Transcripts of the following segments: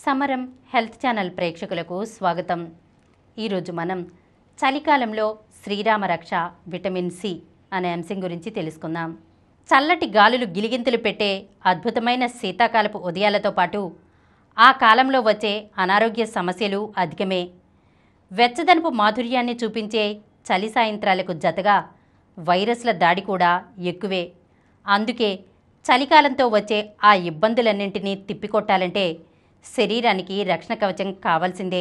సమరం health channel ప్రేక్షకులకు స్వాగతం. ఈరోజు మనం చలికాలంలో శ్రీరామ రక్ష విటమిన్ సి అనే అంశం గురించి తెలుసుకుందాం. చల్లటి గాలులు గిలిగింతలు పెట్టే అద్భుతమైన శీతాకాలపు ఉదయాలతో పాటు ఆ కాలంలో వచ్చే అనారోగ్య సమస్యలు అధికమే. వెచ్చదనపు మాధుర్యాన్ని చూపించే చలి సాయంత్రాలకు జతగా వైరస్ల దాడి కూడా ఎక్కువే. అందుకే చలికాలంతో వచ్చే ఆ ఇబ్బందులన్నింటినీ తిప్పికొట్టాలంటే శరీరానికి రక్షణ కవచం కావాల్సిందే.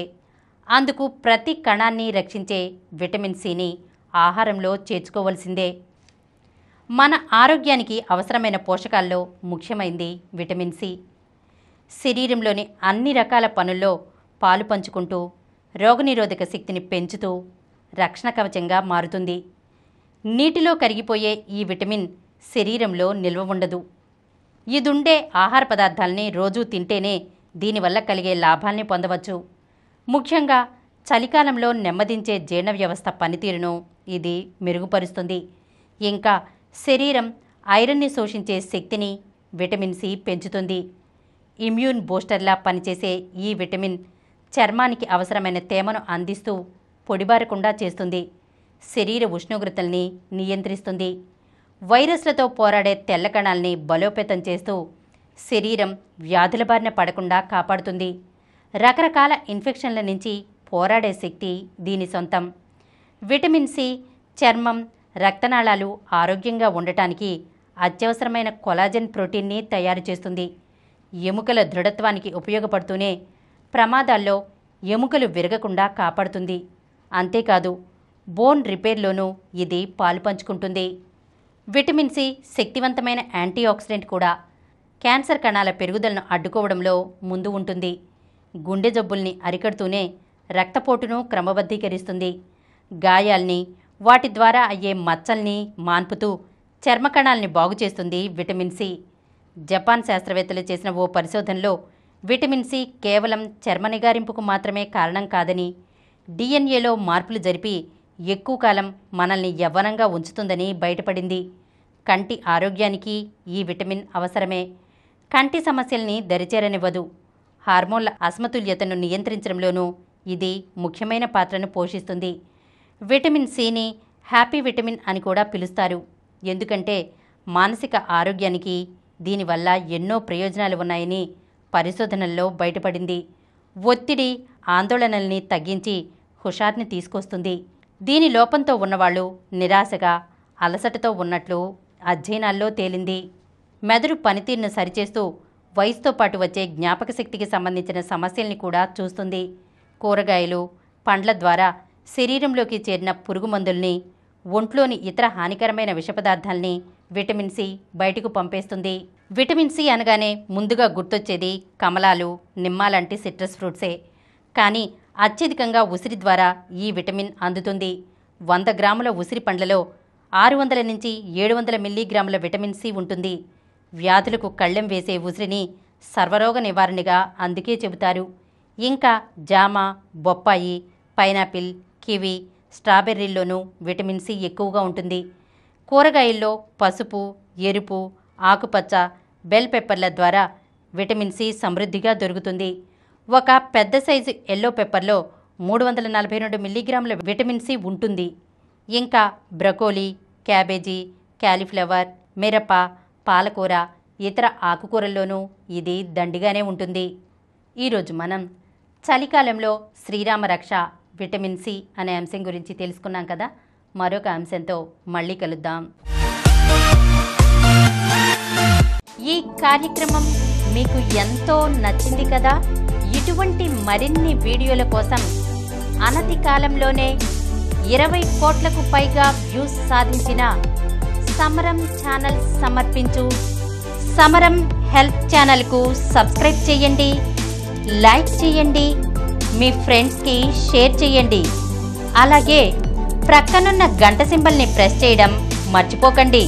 అందుకు ప్రతి కణాన్ని రక్షించే విటమిన్ సిని ఆహారంలో చేర్చుకోవాల్సిందే. మన ఆరోగ్యానికి అవసరమైన పోషకాల్లో ముఖ్యమైనది విటమిన్ సి. శరీరంలోని అన్ని రకాల పనుల్లో పాలు పంచుకుంటూ రోగనిరోధక శక్తిని పెంచుతూ రక్షణ కవచంగా మారుతుంది. నీటిలో కరిగిపోయే ఈ విటమిన్ శరీరంలో నిల్వ ఉండదు. ఇదుండే ఆహార పదార్థాలని రోజూ తింటేనే దీనివల్ల కలిగే లాభాల్ని పొందవచ్చు. ముఖ్యంగా చలికాలంలో నెమ్మదించే జీర్ణ వ్యవస్థ పనితీరును ఇది మెరుగుపరుస్తుంది. ఇంకా శరీరం ఐరన్ని శోషించే శక్తిని విటమిన్ సి పెంచుతుంది. ఇమ్యూన్ బూస్టర్లా పనిచేసే ఈ విటమిన్ చర్మానికి అవసరమైన తేమను అందిస్తూ పొడిబారకుండా చేస్తుంది. శరీర ఉష్ణోగ్రతల్ని నియంత్రిస్తుంది. వైరస్లతో పోరాడే తెల్ల కణాల్ని బలోపేతం చేస్తూ శరీరం వ్యాధుల బారిన పడకుండా కాపాడుతుంది. రకరకాల ఇన్ఫెక్షన్ల నుంచి పోరాడే శక్తి దీని సొంతం. విటమిన్ సి చర్మం, రక్తనాళాలు ఆరోగ్యంగా ఉండటానికి అత్యవసరమైన కొలాజన్ ప్రోటీన్ని తయారు చేస్తుంది. ఎముకల దృఢత్వానికి ఉపయోగపడుతూనే ప్రమాదాల్లో ఎముకలు విరగకుండా కాపాడుతుంది. అంతేకాదు బోన్ రిపేర్లోనూ ఇది పాలుపంచుకుంటుంది. విటమిన్ సి శక్తివంతమైన యాంటీఆక్సిడెంట్ కూడా. క్యాన్సర్ కణాల పెరుగుదలను అడ్డుకోవడంలో ముందు ఉంటుంది. గుండె జబ్బుల్ని అరికడుతూనే రక్తపోటును క్రమబద్ధీకరిస్తుంది. గాయాల్ని, వాటి ద్వారా అయ్యే మచ్చల్ని మాన్పుతూ చర్మ కణాల్ని బాగు చేస్తుంది విటమిన్ సి. జపాన్ శాస్త్రవేత్తలు చేసిన ఓ పరిశోధనలో విటమిన్ సి కేవలం చర్మ నిగారింపుకు మాత్రమే కారణం కాదని, డిఎన్ఏలో మార్పులు జరిపి ఎక్కువ కాలం మనల్ని యవ్వనంగా ఉంచుతుందని బయటపడింది. కంటి ఆరోగ్యానికి ఈ విటమిన్ అవసరమే. కంటి సమస్యల్ని దరిచేరనివ్వదు. హార్మోన్ల అసమతుల్యతను నియంత్రించడంలోనూ ఇది ముఖ్యమైన పాత్రను పోషిస్తుంది. విటమిన్ సిని హ్యాపీ విటమిన్ అని కూడా పిలుస్తారు. ఎందుకంటే మానసిక ఆరోగ్యానికి దీనివల్ల ఎన్నో ప్రయోజనాలు ఉన్నాయని పరిశోధనల్లో బయటపడింది. ఒత్తిడి, ఆందోళనల్ని తగ్గించి హుషార్ని తీసుకొస్తుంది. దీని లోపంతో ఉన్నవాళ్ళు నిరాశగా, అలసటతో ఉన్నట్లు అధ్యయనాల్లో తేలింది. మెదడు పనితీరును సరిచేస్తూ వయసుతో పాటు వచ్చే జ్ఞాపక శక్తికి సంబంధించిన సమస్యల్ని కూడా చూస్తుంది. కూరగాయలు, పండ్ల ద్వారా శరీరంలోకి చేరిన పురుగు మందుల్ని, ఒంట్లోని ఇతర హానికరమైన విషపదార్థాల్ని విటమిన్ సి బయటకు పంపేస్తుంది. విటమిన్ సి అనగానే ముందుగా గుర్తొచ్చేది కమలాలు, నిమ్మ లాంటి సిట్రస్ ఫ్రూట్సే. కానీ అత్యధికంగా ఉసిరి ద్వారా ఈ విటమిన్ అందుతుంది. 100 గ్రాముల ఉసిరి పండ్లలో 600 నుంచి 700 మిల్లీగ్రాముల విటమిన్ సి ఉంటుంది. వ్యాధులకు కళ్ళెం వేసే ఉసిరిని సర్వరోగ నివారణగా అందుకే చెబుతారు. ఇంకా జామ, బొప్పాయి, పైనాపిల్, కివి, స్ట్రాబెర్రీల్లోనూ విటమిన్ సి ఎక్కువగా ఉంటుంది. కూరగాయల్లో పసుపు, ఎరుపు, ఆకుపచ్చ, బెల్ పెప్పర్ల ద్వారా విటమిన్ సి సమృద్ధిగా దొరుకుతుంది. ఒక పెద్ద సైజు ఎల్లో పెప్పర్లో 342 మిల్లీగ్రాముల విటమిన్ సి ఉంటుంది. ఇంకా బ్రకోలీ, క్యాబేజీ, క్యాలీఫ్లవర్, మిరప, పాలకూర, ఇతర ఆకుకూరల్లోనూ ఇది దండిగానే ఉంటుంది. ఈరోజు మనం చలికాలంలో శ్రీరామ రక్ష విటమిన్ సి అనే అంశం గురించి తెలుసుకున్నాం కదా. మరొక అంశంతో మళ్ళీ కలుద్దాం. ఈ కార్యక్రమం మీకు ఎంతో నచ్చింది కదా. ఇటువంటి మరిన్ని వీడియోల కోసం అనతి కాలంలోనే 20 కోట్లకు పైగా వ్యూస్ సాధించిన సమరం ఛానల్ సమర్పించు సమరం హెల్త్ ఛానల్కు సబ్స్క్రైబ్ చేయండి, లైక్ చేయండి, మీ ఫ్రెండ్స్కి షేర్ చేయండి. అలాగే ప్రక్కనున్న గంట సింబల్ని ప్రెస్ చేయడం మర్చిపోకండి.